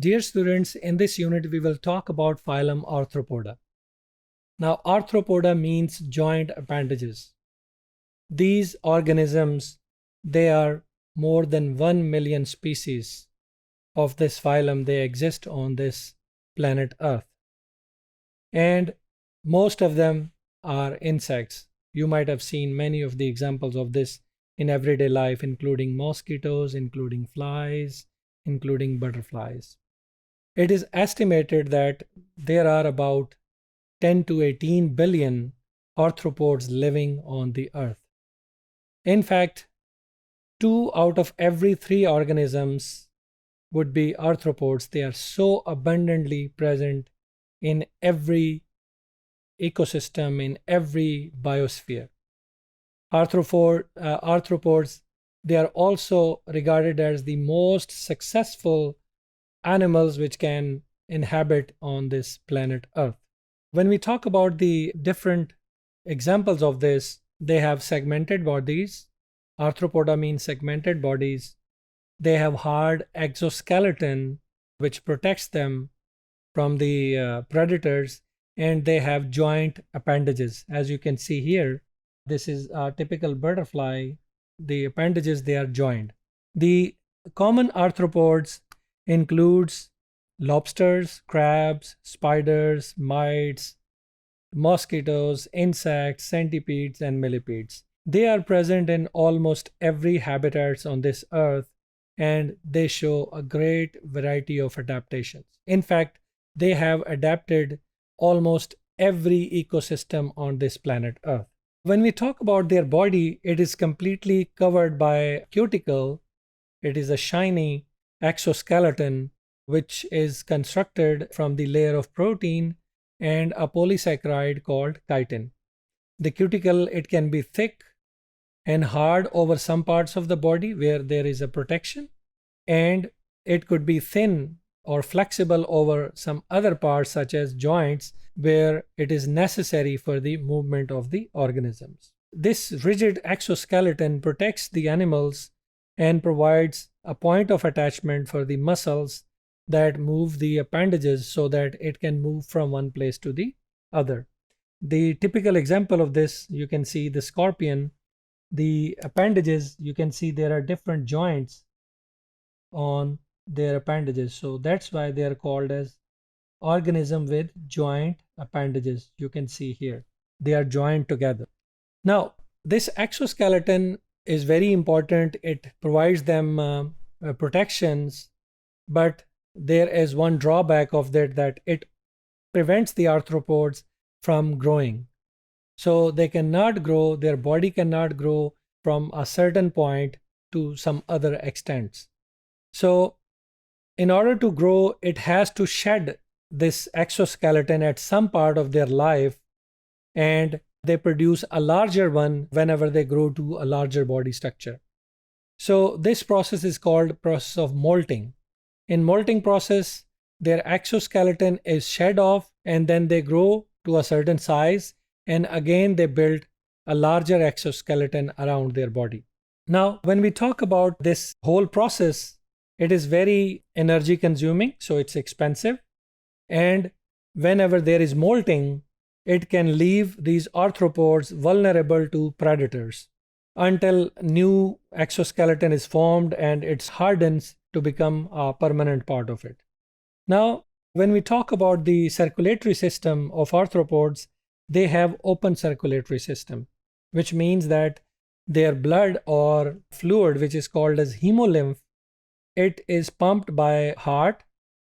Dear students, in this unit we will talk about phylum Arthropoda. Now, Arthropoda means joint appendages. These organisms, they are more than 1 million species of this phylum. They exist on this planet Earth. And most of them are insects. You might have seen many of the examples of this in everyday life, including mosquitoes, including flies, including butterflies. It is estimated that there are about 10 to 18 billion arthropods living on the earth. In fact, 2 out of every 3 organisms would be arthropods. They are so abundantly present in every ecosystem, in every biosphere. Arthropods, they are also regarded as the most successful animals which can inhabit on this planet Earth. When we talk about the different examples of this, they have segmented bodies. Arthropoda means segmented bodies. They have hard exoskeleton which protects them from the predators, and they have joint appendages. As you can see here, this is a typical butterfly. The appendages, they are joined. The common arthropods includes lobsters, crabs, spiders, mites, mosquitoes, insects, centipedes, and millipedes. They are present in almost every habitat on this earth, and they show a great variety of adaptations. In fact, they have adapted almost every ecosystem on this planet Earth. When we talk about their body, it is completely covered by cuticle. It is a shiny exoskeleton which is constructed from the layer of protein and a polysaccharide called chitin. The cuticle, it can be thick and hard over some parts of the body where there is a protection, and it could be thin or flexible over some other parts such as joints where it is necessary for the movement of the organisms. This rigid exoskeleton protects the animals and provides a point of attachment for the muscles that move the appendages so that it can move from one place to the other. The typical example of this, you can see the scorpion. The appendages, you can see there are different joints on their appendages. So that's why they are called as organism with joint appendages. You can see here, they are joined together. Now, this exoskeleton is very important. It provides them protections, but there is one drawback of that it prevents the arthropods from growing. So they cannot grow, their body cannot grow from a certain point to some other extents. So in order to grow, it has to shed this exoskeleton at some part of their life, and they produce a larger one whenever they grow to a larger body structure. So this process is called process of molting. In molting process, their exoskeleton is shed off, and then they grow to a certain size, and again they build a larger exoskeleton around their body. Now, when we talk about this whole process, it is very energy consuming, so it's expensive. And whenever there is molting, it can leave these arthropods vulnerable to predators until new exoskeleton is formed and it hardens to become a permanent part of it. Now, when we talk about the circulatory system of arthropods, they have open circulatory system, which means that their blood or fluid, which is called as hemolymph, it is pumped by heart,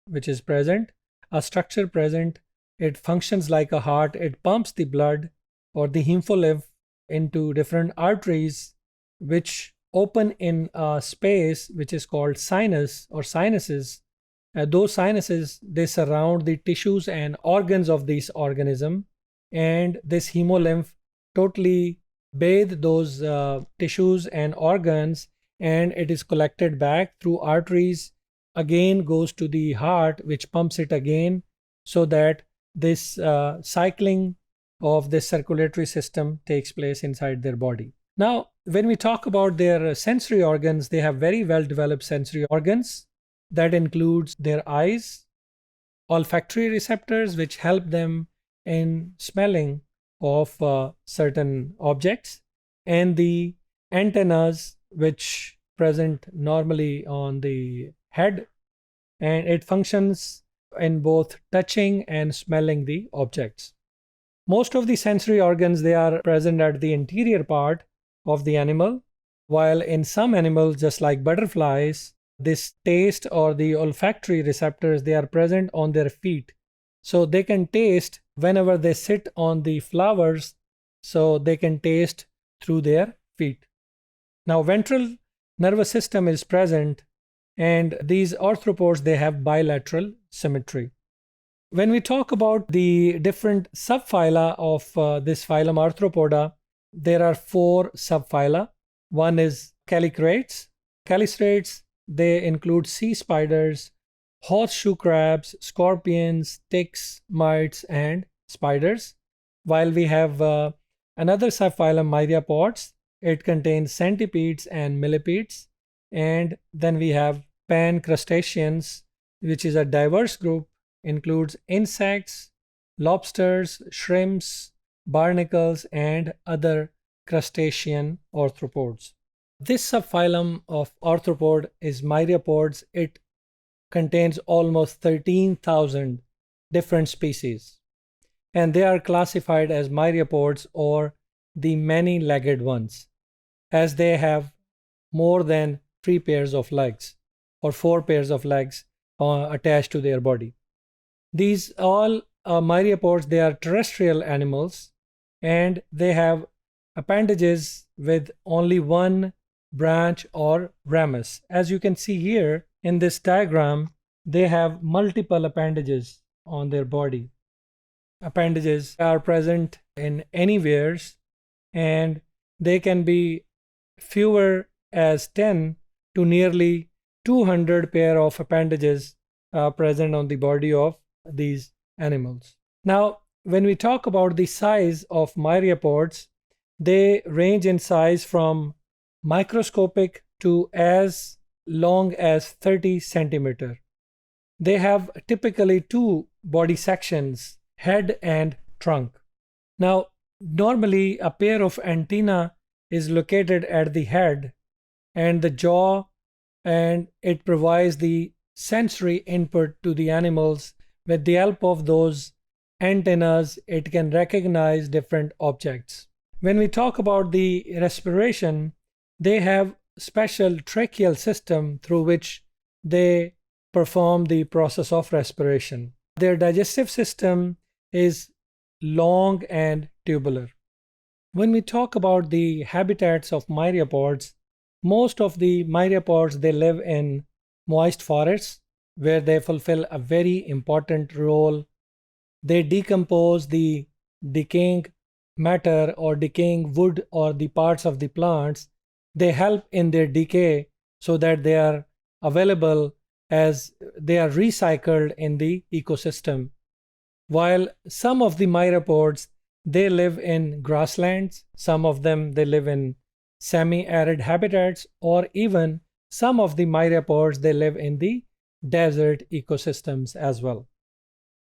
which is present, a structure present. It functions like a heart. It pumps the blood or the hemolymph into different arteries, which open in a space which is called sinus or sinuses. Those sinuses, they surround the tissues and organs of this organism, and this hemolymph totally bathe those tissues and organs, and it is collected back through arteries, again goes to the heart, which pumps it again, so that this cycling of this circulatory system takes place inside their body. Now, when we talk about their sensory organs, they have very well developed sensory organs. That includes their eyes, olfactory receptors, which help them in smelling of certain objects, and the antennas, which present normally on the head, and it functions in both touching and smelling the objects. Most of the sensory organs, they are present at the interior part of the animal, while in some animals, just like butterflies, this taste or the olfactory receptors, they are present on their feet. So they can taste whenever they sit on the flowers, so they can taste through their feet. Now, ventral nervous system is present, and these arthropods, they have bilateral symmetry. When we talk about the different subphyla of this phylum Arthropoda, there are 4 subphyla. One is calicrates. Calicrates, they include sea spiders, horseshoe crabs, scorpions, ticks, mites, and spiders. While we have another subphylum, myriapods. It contains centipedes and millipedes. And then we have pancrustaceans, which is a diverse group, includes insects, lobsters, shrimps, barnacles, and other crustacean arthropods. This subphylum of arthropod is myriapods. It contains almost 13,000 different species, and they are classified as myriapods, or the many-legged ones, as they have more than 3 pairs of legs or 4 pairs of legs attached to their body. These all myriapods, they are terrestrial animals, and they have appendages with only one branch or ramus. As you can see here in this diagram, they have multiple appendages on their body. Appendages are present in anywheres, and they can be fewer as 10 to nearly 200 pair of appendages present on the body of these animals. Now, when we talk about the size of myriapods, they range in size from microscopic to as long as 30 centimeter. They have typically 2 body sections, head and trunk. Now, normally a pair of antennae is located at the head and the jaw, and it provides the sensory input to the animals. With the help of those antennas, it can recognize different objects. When we talk about the respiration, they have special tracheal system through which they perform the process of respiration. Their digestive system is long and tubular. When we talk about the habitats of myriapods, most of the myriapods, they live in moist forests, where they fulfill a very important role. They decompose the decaying matter or decaying wood or the parts of the plants. They help in their decay so that they are available as they are recycled in the ecosystem. While some of the myriapods, they live in grasslands, some of them, they live in semi-arid habitats, or even some of the myriapods, they live in the desert ecosystems as well.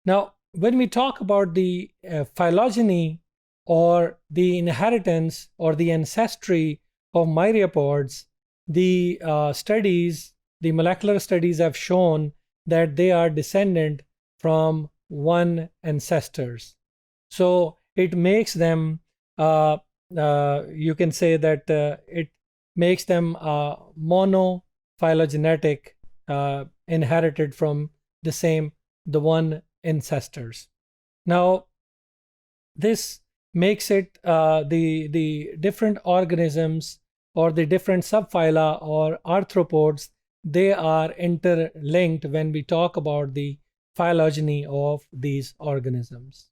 Now, when we talk about the phylogeny or the inheritance or the ancestry of myriapods, the molecular studies have shown that they are descendant from one ancestors. So it makes them, you can say that it makes them monophylogenetic, inherited from the one ancestors. Now, this makes it the different organisms or the different subphyla or arthropods, they are interlinked when we talk about the phylogeny of these organisms.